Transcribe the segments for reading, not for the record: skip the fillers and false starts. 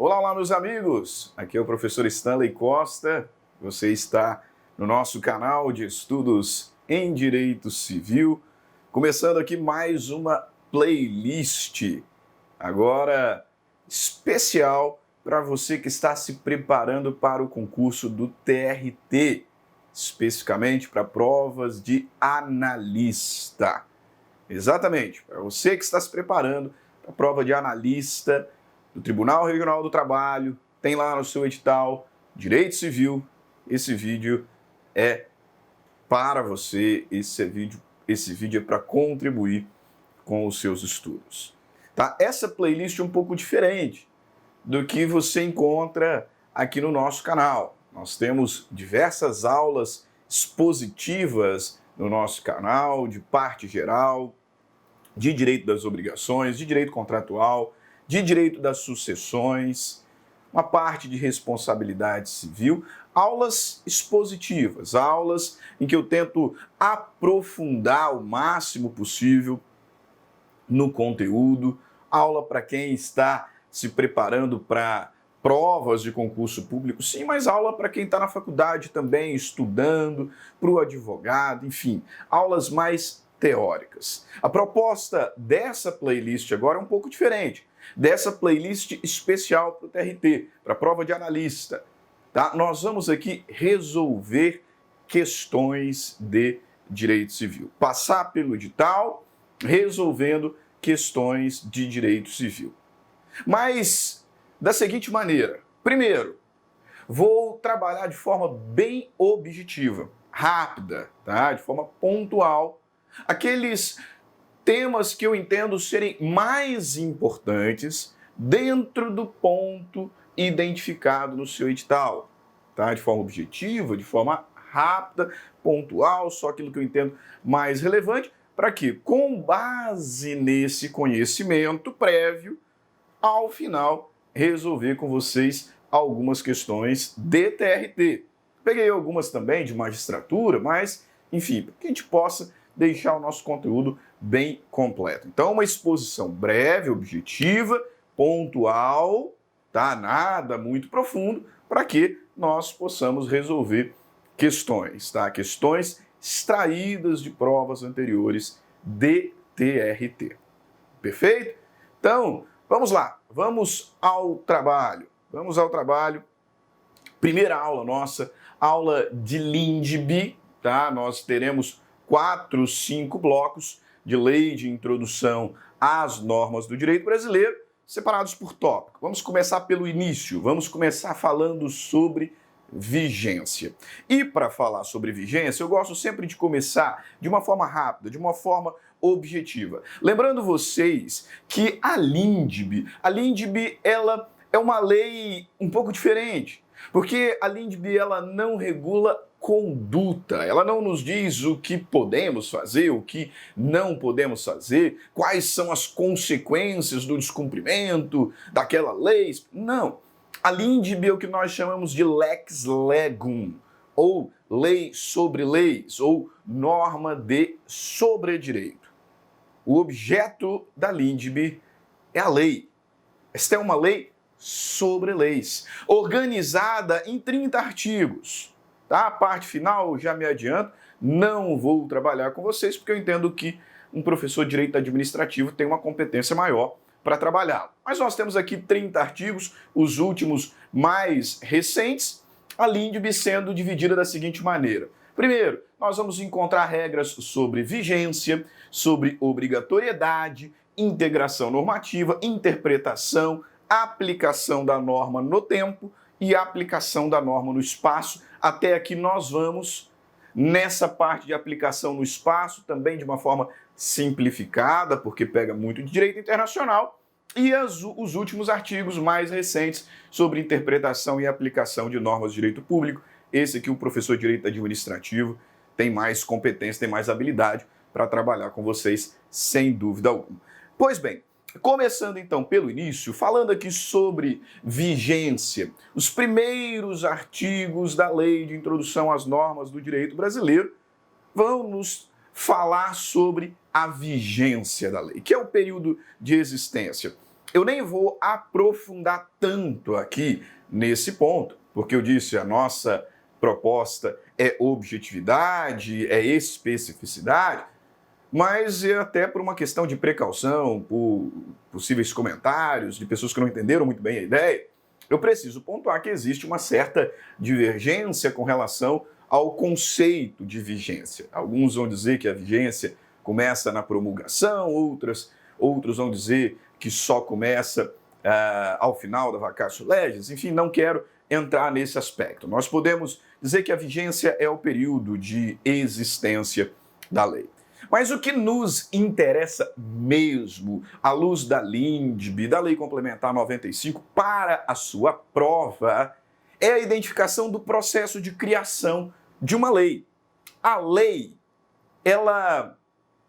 Olá, olá, meus amigos! Aqui é o professor Stanley Costa. Você está no nosso canal de estudos em Direito Civil. Começando aqui mais uma playlist, agora especial para você que está se preparando para o concurso do TRT, especificamente para provas de analista. Exatamente, para você que está se preparando para a prova de analista do Tribunal Regional do Trabalho, tem lá no seu edital Direito Civil. Esse vídeo é para você, esse vídeo é para contribuir com os seus estudos. Tá? Essa playlist é um pouco diferente do que você encontra aqui no nosso canal. Nós temos diversas aulas expositivas no nosso canal, de parte geral, de direito das obrigações, de direito contratual, de direito das sucessões, uma parte de responsabilidade civil, aulas expositivas, aulas em que eu tento aprofundar o máximo possível no conteúdo, aula para quem está se preparando para provas de concurso público, sim, mas aula para quem está na faculdade também, estudando, para o advogado, enfim, aulas mais teóricas. A proposta dessa playlist agora é um pouco diferente, dessa playlist especial para o TRT, para a prova de analista. Tá? Nós vamos aqui resolver questões de direito civil, passar pelo edital, resolvendo questões de direito civil. Mas da seguinte maneira: primeiro, vou trabalhar de forma bem objetiva, rápida, tá? De forma pontual, aqueles temas que eu entendo serem mais importantes dentro do ponto identificado no seu edital, tá? De forma objetiva, de forma rápida, pontual, só aquilo que eu entendo mais relevante, para que, com base nesse conhecimento prévio, ao final, resolver com vocês algumas questões de TRT. Peguei algumas também de magistratura, mas, enfim, para que a gente possa deixar o nosso conteúdo bem completo. Então, uma exposição breve, objetiva, pontual, tá? Nada muito profundo, para que nós possamos resolver questões, tá? Questões extraídas de provas anteriores de TRT. Perfeito? Então, vamos lá, vamos ao trabalho. Vamos ao trabalho. Primeira aula nossa, aula de LINDB, tá? Nós teremos 4, 5 blocos de lei de introdução às normas do direito brasileiro, separados por tópico. Vamos começar pelo início, vamos começar falando sobre vigência. E para falar sobre vigência, eu gosto sempre de começar de uma forma rápida, de uma forma objetiva. Lembrando vocês que a LINDB, ela é uma lei um pouco diferente, porque a LINDB ela não regula conduta, ela não nos diz o que podemos fazer, o que não podemos fazer, quais são as consequências do descumprimento daquela lei. Não. A LINDB é o que nós chamamos de lex legum, ou lei sobre leis, ou norma de sobredireito. O objeto da LINDB é a lei. Esta é uma lei sobre leis, organizada em 30 artigos. Tá? A parte final, já me adianto, não vou trabalhar com vocês, porque eu entendo que um professor de direito administrativo tem uma competência maior para trabalhar. Mas nós temos aqui 30 artigos, os últimos mais recentes, a LINDB sendo dividida da seguinte maneira. Primeiro, nós vamos encontrar regras sobre vigência, sobre obrigatoriedade, integração normativa, interpretação, aplicação da norma no tempo e aplicação da norma no espaço. Até aqui nós vamos nessa parte de aplicação no espaço, também de uma forma simplificada, porque pega muito de direito internacional, e os últimos artigos mais recentes sobre interpretação e aplicação de normas de direito público. Esse aqui o professor de direito administrativo tem mais competência, tem mais habilidade para trabalhar com vocês, sem dúvida alguma. Pois bem, começando então pelo início, falando aqui sobre vigência, os primeiros artigos da Lei de Introdução às Normas do Direito Brasileiro vão nos falar sobre a vigência da lei, que é o período de existência. eu nem vou aprofundar tanto aqui nesse ponto, porque eu disse, a nossa proposta é objetividade, é especificidade, mas é até por uma questão de precaução, por possíveis comentários de pessoas que não entenderam muito bem a ideia, eu preciso pontuar que existe uma certa divergência com relação ao conceito de vigência. Alguns vão dizer que a vigência começa na promulgação, outros vão dizer que só começa ao final da vacatio legis. Enfim, não quero entrar nesse aspecto. Nós podemos dizer que a vigência é o período de existência da lei. Mas o que nos interessa mesmo, à luz da LINDB, da Lei Complementar 95, para a sua prova, é a identificação do processo de criação de uma lei. A lei, ela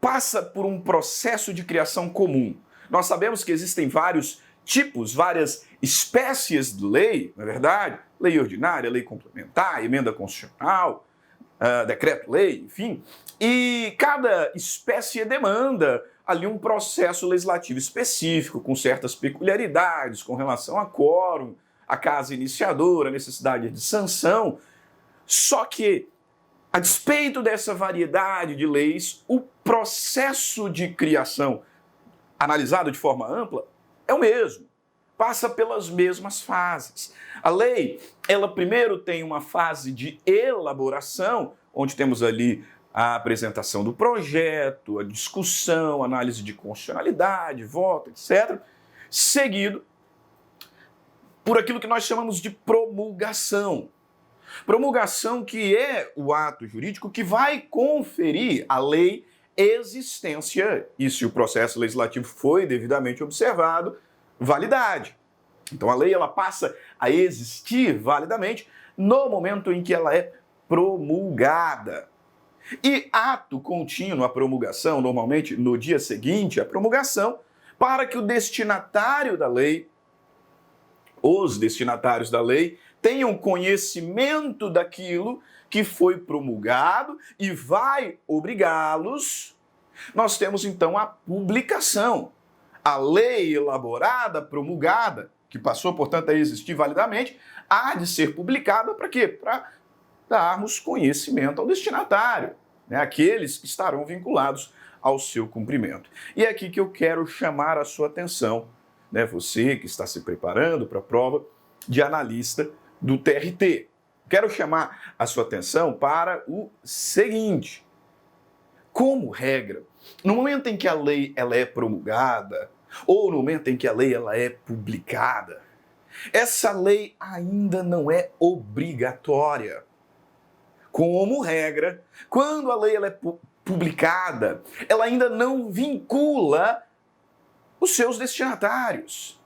passa por um processo de criação comum. Nós sabemos que existem vários tipos, várias espécies de lei, não é verdade? Lei ordinária, lei complementar, emenda constitucional, decreto-lei, enfim. E cada espécie demanda ali um processo legislativo específico, com certas peculiaridades, com relação a quórum, a casa iniciadora, a necessidade de sanção. Só que, a despeito dessa variedade de leis, o processo de criação, analisado de forma ampla, é o mesmo. Passa pelas mesmas fases. A lei, ela primeiro tem uma fase de elaboração, onde temos ali a apresentação do projeto, a discussão, análise de constitucionalidade, voto, etc. Seguido por aquilo que nós chamamos de promulgação. Promulgação que é o ato jurídico que vai conferir à lei existência, e se o processo legislativo foi devidamente observado, validade. Então a lei ela passa a existir validamente no momento em que ela é promulgada. E ato contínuo, a promulgação, normalmente no dia seguinte à promulgação, para que o destinatário da lei, os destinatários da lei, tenham conhecimento daquilo que foi promulgado e vai obrigá-los. Nós temos então a publicação. A lei elaborada, promulgada, que passou, portanto, a existir validamente, há de ser publicada para quê? Para darmos conhecimento ao destinatário, né? Aqueles que estarão vinculados ao seu cumprimento. E é aqui que eu quero chamar a sua atenção, né? Você que está se preparando para a prova de analista do TRT. Quero chamar a sua atenção para o seguinte. Como regra, no momento em que a lei ela é promulgada, ou no momento em que a lei ela é publicada, essa lei ainda não é obrigatória. Como regra, quando a lei ela é publicada, ela ainda não vincula os seus destinatários.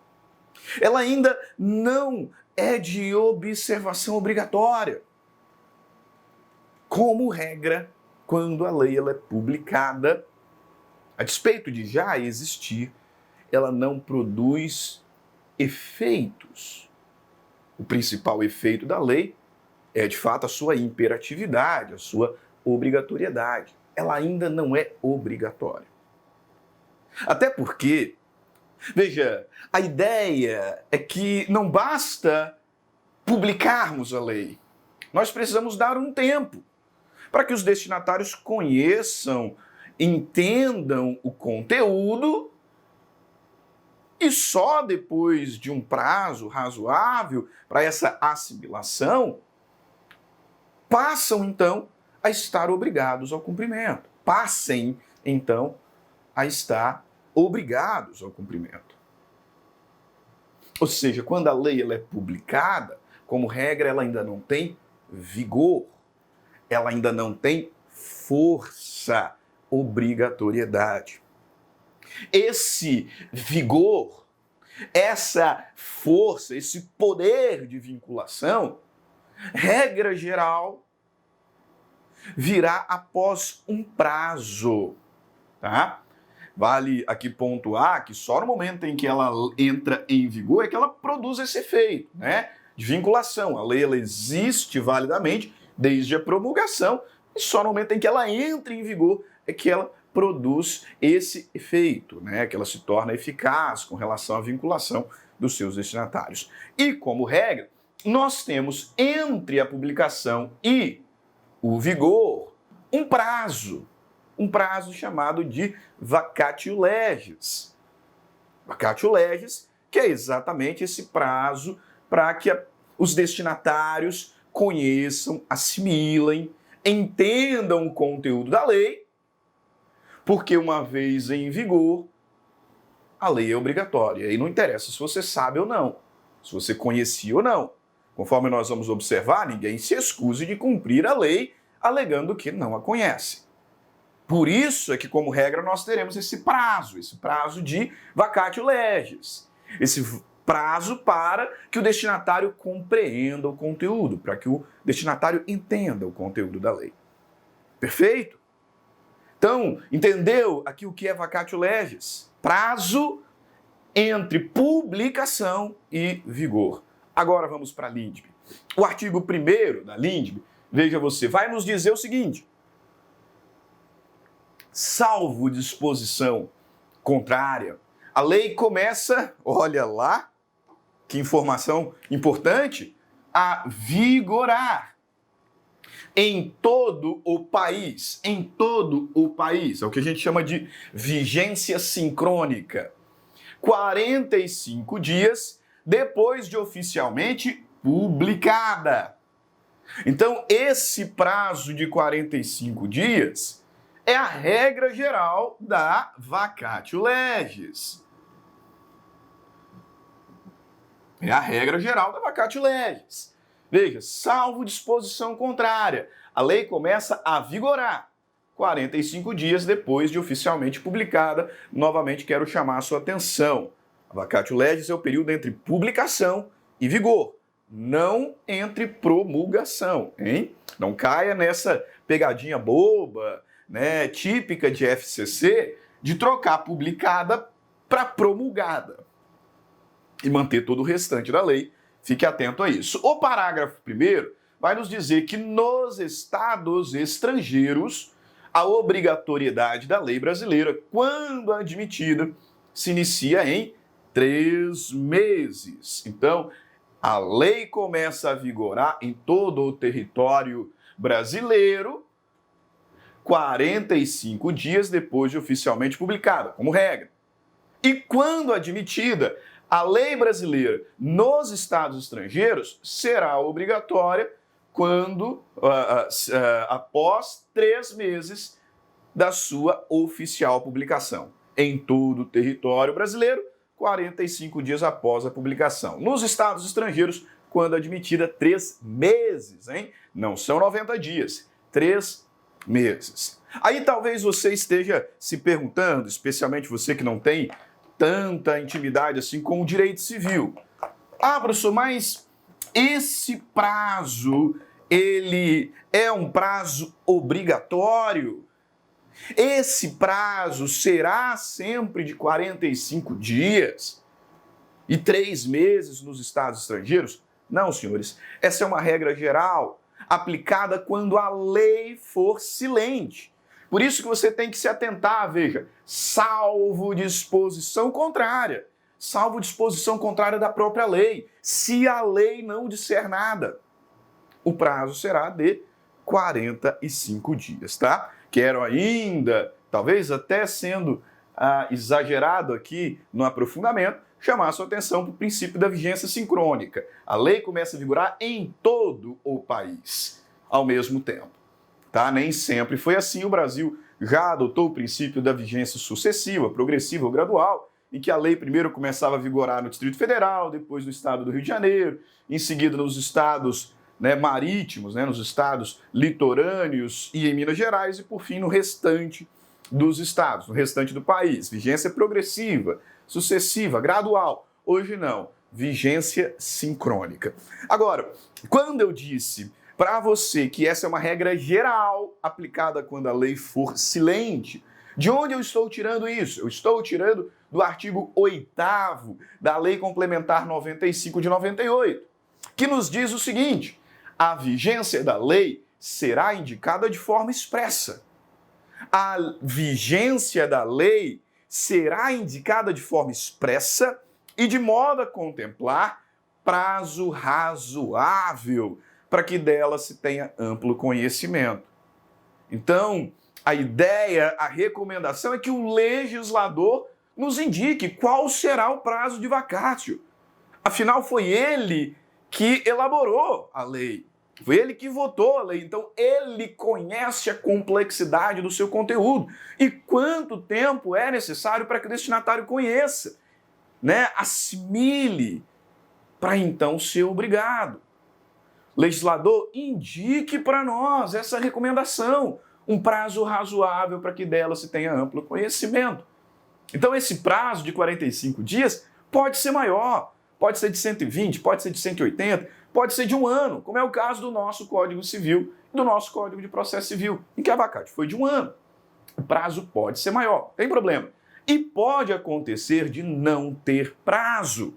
Ela ainda não é de observação obrigatória. Como regra, quando a lei ela é publicada, a despeito de já existir, ela não produz efeitos. O principal efeito da lei é, de fato, a sua imperatividade, a sua obrigatoriedade. Ela ainda não é obrigatória. Até porque, veja, a ideia é que não basta publicarmos a lei. Nós precisamos dar um tempo para que os destinatários conheçam, entendam o conteúdo e só depois de um prazo razoável para essa assimilação, passam então a estar obrigados ao cumprimento. Passem então a estar obrigados ao cumprimento. Ou seja, quando a lei ela é publicada, como regra, ela ainda não tem vigor, ela ainda não tem força, obrigatoriedade. Esse vigor, essa força, esse poder de vinculação, regra geral, virá após um prazo, tá? Vale aqui pontuar que só no momento em que ela entra em vigor é que ela produz esse efeito, né? De vinculação. A lei ela existe validamente desde a promulgação e só no momento em que ela entra em vigor é que ela produz esse efeito, né? Que ela se torna eficaz com relação à vinculação dos seus destinatários. E, como regra, nós temos entre a publicação e o vigor um prazo chamado de vacatio legis. Vacatio legis, que é exatamente esse prazo para que os destinatários conheçam, assimilem, entendam o conteúdo da lei, porque uma vez em vigor, a lei é obrigatória. E não interessa se você sabe ou não, se você conhecia ou não. Conforme nós vamos observar, ninguém se excuse de cumprir a lei alegando que não a conhece. Por isso é que, como regra, nós teremos esse prazo de vacatio legis. Esse prazo para que o destinatário compreenda o conteúdo, para que o destinatário entenda o conteúdo da lei. Perfeito? Então, entendeu aqui o que é vacatio legis? Prazo entre publicação e vigor. Agora vamos para a LINDB. O artigo 1º da LINDB, veja você, vai nos dizer o seguinte: salvo disposição contrária, a lei começa, olha lá, que informação importante, a vigorar em todo o país. Em todo o país. É o que a gente chama de vigência sincrônica. 45 dias depois de oficialmente publicada. Então, esse prazo de 45 dias é a regra geral da vacatio legis. É a regra geral da vacatio legis. Veja, salvo disposição contrária, a lei começa a vigorar 45 dias depois de oficialmente publicada. Novamente quero chamar a sua atenção. A vacatio legis é o período entre publicação e vigor, não entre promulgação, hein? Não caia nessa pegadinha boba, né, típica de FCC, de trocar publicada para promulgada e manter todo o restante da lei. Fique atento a isso. O parágrafo 1º vai nos dizer que nos estados estrangeiros a obrigatoriedade da lei brasileira, quando admitida, se inicia em 3 meses. Então, a lei começa a vigorar em todo o território brasileiro 45 dias depois de oficialmente publicada, como regra. E quando admitida, a lei brasileira nos estados estrangeiros será obrigatória quando, após 3 meses da sua oficial publicação. Em todo o território brasileiro, 45 dias após a publicação. Nos estados estrangeiros, quando admitida, 3 meses, hein? Não são 90 dias, 3 meses. Aí talvez você esteja se perguntando, especialmente você que não tem tanta intimidade assim com o direito civil. Ah, professor, mas esse prazo, ele é um prazo obrigatório? Esse prazo será sempre de 45 dias e 3 meses nos estados estrangeiros? Não, senhores. Essa é uma regra geral aplicada quando a lei for silente. Por isso que você tem que se atentar, veja, salvo disposição contrária. Salvo disposição contrária da própria lei. Se a lei não disser nada, o prazo será de 45 dias, tá? Quero ainda, talvez até sendo exagerado aqui no aprofundamento, chamar a sua atenção para o princípio da vigência sincrônica. A lei começa a vigorar em todo o país ao mesmo tempo. Tá? Nem sempre foi assim. O Brasil já adotou o princípio da vigência sucessiva, progressiva ou gradual, em que a lei primeiro começava a vigorar no Distrito Federal, depois no estado do Rio de Janeiro, em seguida nos estados marítimos, nos estados litorâneos e em Minas Gerais, e por fim no restante dos estados, no restante do país. Vigência progressiva, sucessiva, gradual. Hoje não, vigência sincrônica. Agora, quando eu disse para você que essa é uma regra geral aplicada quando a lei for silente, de onde eu estou tirando isso? Eu estou tirando do artigo 8º da Lei Complementar 95 de 98, que nos diz o seguinte: a vigência da lei será indicada de forma expressa. a vigência da lei será indicada de forma expressa e de modo a contemplar prazo razoável para que dela se tenha amplo conhecimento. Então, a ideia, a recomendação é que o legislador nos indique qual será o prazo de vacátio. Afinal, foi ele que elaborou a lei. Foi ele que votou a lei, então ele conhece a complexidade do seu conteúdo e quanto tempo é necessário para que o destinatário conheça, assimile, para então ser obrigado. Legislador, indique para nós essa recomendação, um prazo razoável para que dela se tenha amplo conhecimento. Então esse prazo de 45 dias pode ser maior, pode ser de 120, pode ser de 180, pode ser de um ano, como é o caso do nosso Código Civil e do nosso Código de Processo Civil, em que a vacatio foi de um ano. O prazo pode ser maior, tem problema. E pode acontecer de não ter prazo,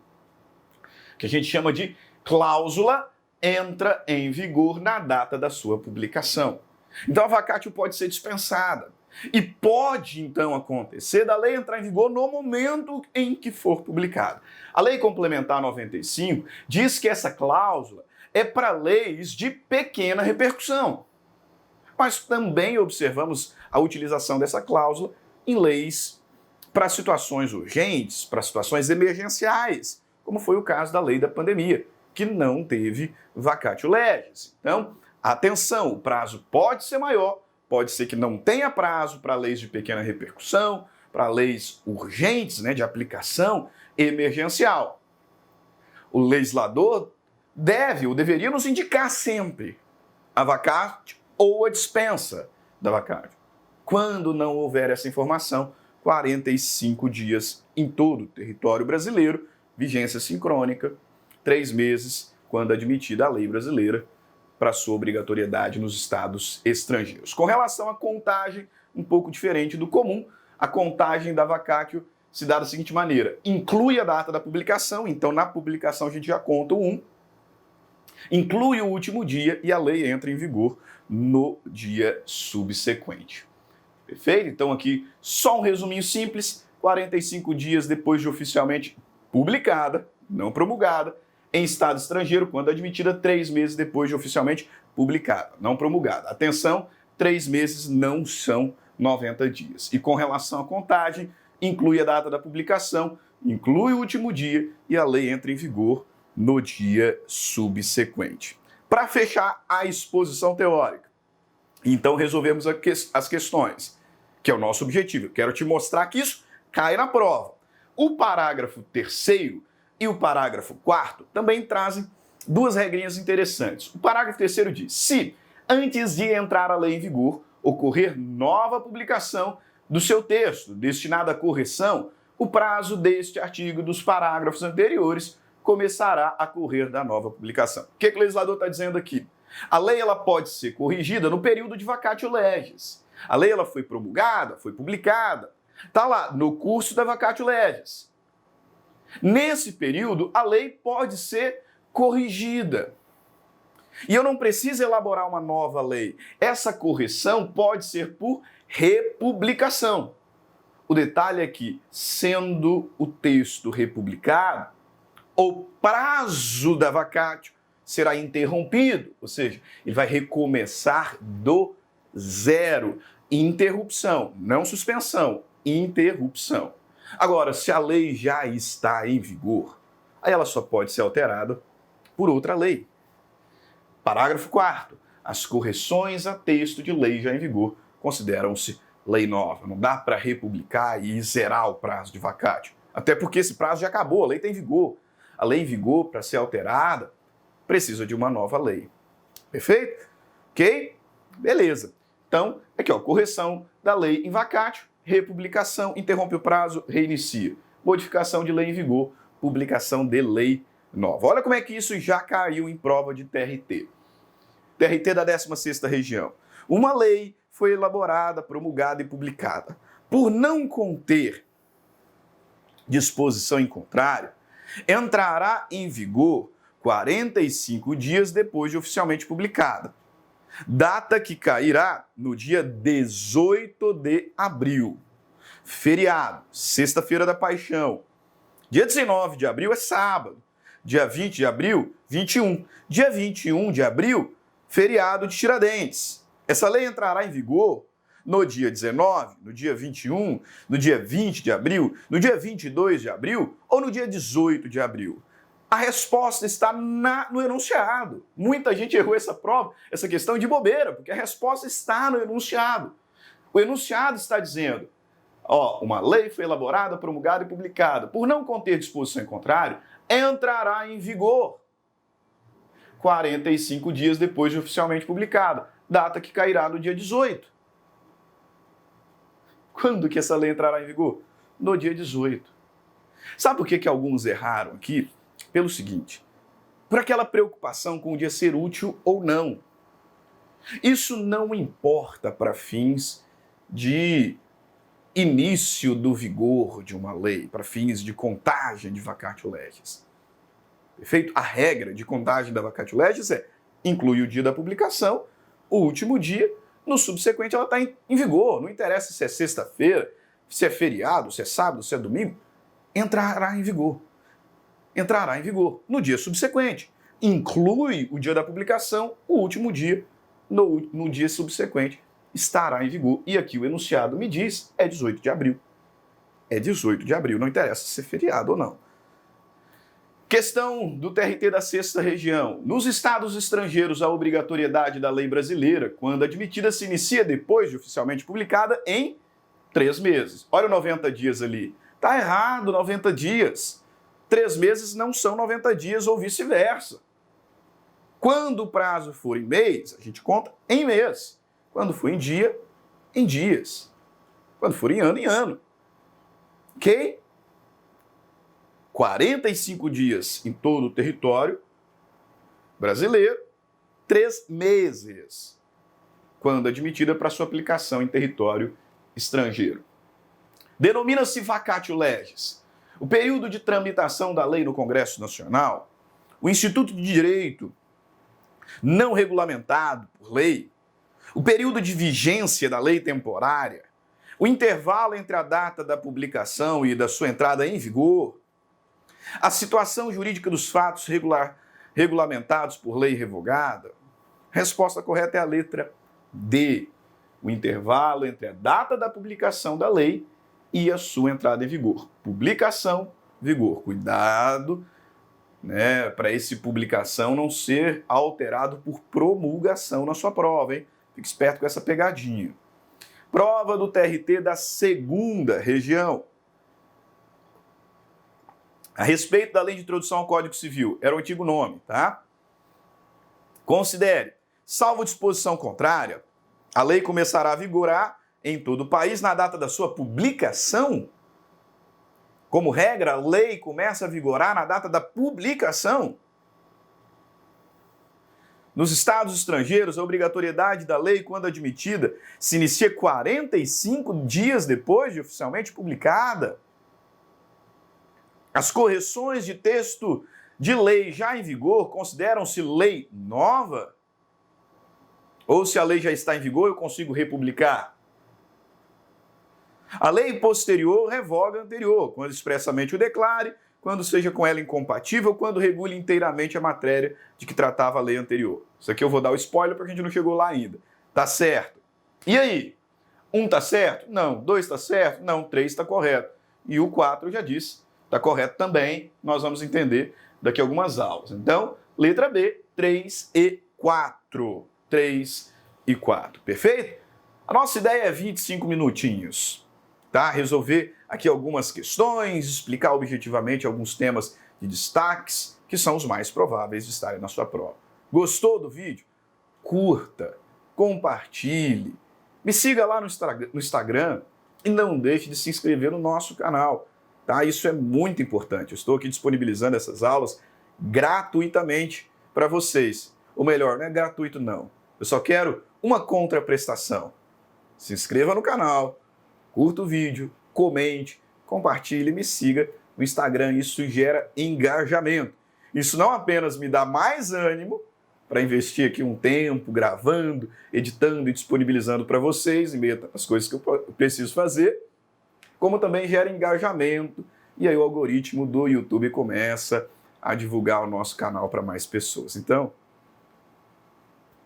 que a gente chama de cláusula entra em vigor na data da sua publicação. Então a vacatio pode ser dispensada. E pode, então, acontecer da lei entrar em vigor no momento em que for publicada. A Lei Complementar 95 diz que essa cláusula é para leis de pequena repercussão. Mas também observamos a utilização dessa cláusula em leis para situações urgentes, para situações emergenciais, como foi o caso da lei da pandemia, que não teve vacatio legis. Então, atenção, o prazo pode ser maior, pode ser que não tenha prazo para leis de pequena repercussão, para leis urgentes, de aplicação emergencial. O legislador deve ou deveria nos indicar sempre a vacatio ou a dispensa da vacatio. Quando não houver essa informação, 45 dias em todo o território brasileiro, vigência sincrônica, 3 meses, quando admitida a lei brasileira, para sua obrigatoriedade nos estados estrangeiros. Com relação à contagem, um pouco diferente do comum, a contagem da vacatio se dá da seguinte maneira: inclui a data da publicação, então na publicação a gente já conta o 1, inclui o último dia e a lei entra em vigor no dia subsequente. Perfeito? Então aqui só um resuminho simples: 45 dias depois de oficialmente publicada, não promulgada, em estado estrangeiro, quando admitida, 3 meses depois de oficialmente publicada, não promulgada. Atenção, 3 meses não são 90 dias. E com relação à contagem, inclui a data da publicação, inclui o último dia e a lei entra em vigor no dia subsequente. Para fechar a exposição teórica, então resolvemos as questões, que é o nosso objetivo. Eu quero te mostrar que isso cai na prova. O parágrafo 3º e o parágrafo 4º também trazem 2 regrinhas interessantes. O parágrafo 3º diz: se, antes de entrar a lei em vigor, ocorrer nova publicação do seu texto destinada à correção, o prazo deste artigo dos parágrafos anteriores começará a correr da nova publicação. O que o legislador está dizendo aqui? A lei ela pode ser corrigida no período de vacatio legis. A lei ela foi promulgada, foi publicada, está lá no curso da vacatio legis. Nesse período, a lei pode ser corrigida. E eu não preciso elaborar uma nova lei. Essa correção pode ser por republicação. O detalhe é que, sendo o texto republicado, o prazo da vacatio será interrompido, ou seja, ele vai recomeçar do zero. Interrupção, não suspensão, interrupção. Agora, se a lei já está em vigor, aí ela só pode ser alterada por outra lei. Parágrafo 4º. As correções a texto de lei já em vigor consideram-se lei nova. Não dá para republicar e zerar o prazo de vacatio. Até porque esse prazo já acabou, a lei está em vigor. A lei em vigor, para ser alterada, precisa de uma nova lei. Perfeito? Ok? Beleza. Então, aqui, correção da lei em vacatio, republicação, interrompe o prazo, reinicia. Modificação de lei em vigor, publicação de lei nova. Olha como é que isso já caiu em prova de TRT. TRT da 16ª região. Uma lei foi elaborada, promulgada e publicada. Por não conter disposição em contrário, entrará em vigor 45 dias depois de oficialmente publicada. Data que cairá no dia 18 de abril. Feriado, Sexta-feira da Paixão. Dia 19 de abril é sábado. Dia 20 de abril, 21. Dia 21 de abril, feriado de Tiradentes. Essa lei entrará em vigor no dia 19, no dia 21, no dia 20 de abril, no dia 22 de abril ou no dia 18 de abril? A resposta está no enunciado. Muita gente errou essa questão de bobeira, porque a resposta está no enunciado. O enunciado está dizendo, uma lei foi elaborada, promulgada e publicada. Por não conter disposição em contrário, entrará em vigor 45 dias depois de oficialmente publicada, data que cairá no dia 18. Quando que essa lei entrará em vigor? No dia 18. Sabe por que alguns erraram aqui? Pelo seguinte, por aquela preocupação com o dia ser útil ou não. Isso não importa para fins de início do vigor de uma lei, para fins de contagem de vacatio legis. Perfeito? A regra de contagem da vacatio legis inclui o dia da publicação, o último dia, no subsequente ela está em vigor. Não interessa se é sexta-feira, se é feriado, se é sábado, se é domingo, entrará em vigor. Entrará em vigor no dia subsequente. Inclui o dia da publicação, o último dia, no dia subsequente, estará em vigor. E aqui o enunciado me diz, é 18 de abril. É 18 de abril, não interessa se é feriado ou não. Questão do TRT da 6ª Região. Nos estados estrangeiros, a obrigatoriedade da lei brasileira, quando admitida, se inicia depois de oficialmente publicada em 3 meses. Olha o 90 dias ali. Tá errado, 90 dias. 3 meses não são 90 dias ou vice-versa. Quando o prazo for em mês, a gente conta em mês. Quando for em dia, em dias. Quando for em ano. Ok? 45 dias em todo o território brasileiro, 3 meses, quando admitida para sua aplicação em território estrangeiro. Denomina-se vacatio legis. O período de tramitação da lei no Congresso Nacional, o Instituto de Direito não regulamentado por lei, o período de vigência da lei temporária, o intervalo entre a data da publicação e da sua entrada em vigor, a situação jurídica dos fatos regulamentados por lei revogada. A resposta correta é a letra D. O intervalo entre a data da publicação da lei e a sua entrada em vigor. Publicação, vigor. Cuidado, para esse publicação não ser alterado por promulgação na sua prova, hein? Fique esperto com essa pegadinha. Prova do TRT da 2ª Região. A respeito da Lei de Introdução ao Código Civil, era o antigo nome, tá? Considere, salvo disposição contrária, a lei começará a vigorar em todo o país na data da sua publicação. Como regra, a lei começa a vigorar na data da publicação. Nos estados estrangeiros, a obrigatoriedade da lei, quando admitida, se inicia 45 dias depois de oficialmente publicada. As correções de texto de lei já em vigor consideram-se lei nova? Ou se a lei já está em vigor, eu consigo republicar? A lei posterior revoga a anterior, quando expressamente o declare, quando seja com ela incompatível, quando regule inteiramente a matéria de que tratava a lei anterior. Isso aqui eu vou dar o spoiler porque a gente não chegou lá ainda. Tá certo. E aí? 1 tá certo? Não. 2 tá certo? Não. 3 tá correto. E o 4 eu já disse. Está correto também, nós vamos entender daqui a algumas aulas. Então, letra B, 3 e 4. 3 e 4, perfeito? A nossa ideia é 25 minutinhos, tá? Resolver aqui algumas questões, explicar objetivamente alguns temas de destaques, que são os mais prováveis de estarem na sua prova. Gostou do vídeo? Curta, compartilhe, me siga lá no Instagram e não deixe de se inscrever no nosso canal. Tá? Isso é muito importante. Eu estou aqui disponibilizando essas aulas gratuitamente para vocês. Ou melhor, não é gratuito não. Eu só quero uma contraprestação. Se inscreva no canal, curta o vídeo, comente, compartilhe, me siga no Instagram. Isso gera engajamento. Isso não apenas me dá mais ânimo para investir aqui um tempo gravando, editando e disponibilizando para vocês, em meio às coisas que eu preciso fazer, como também gera engajamento, e aí o algoritmo do YouTube começa a divulgar o nosso canal para mais pessoas. Então,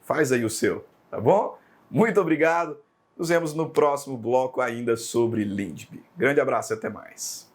faz aí o seu, tá bom? Muito obrigado. Nos vemos no próximo bloco ainda sobre Lindbe. Grande abraço e até mais.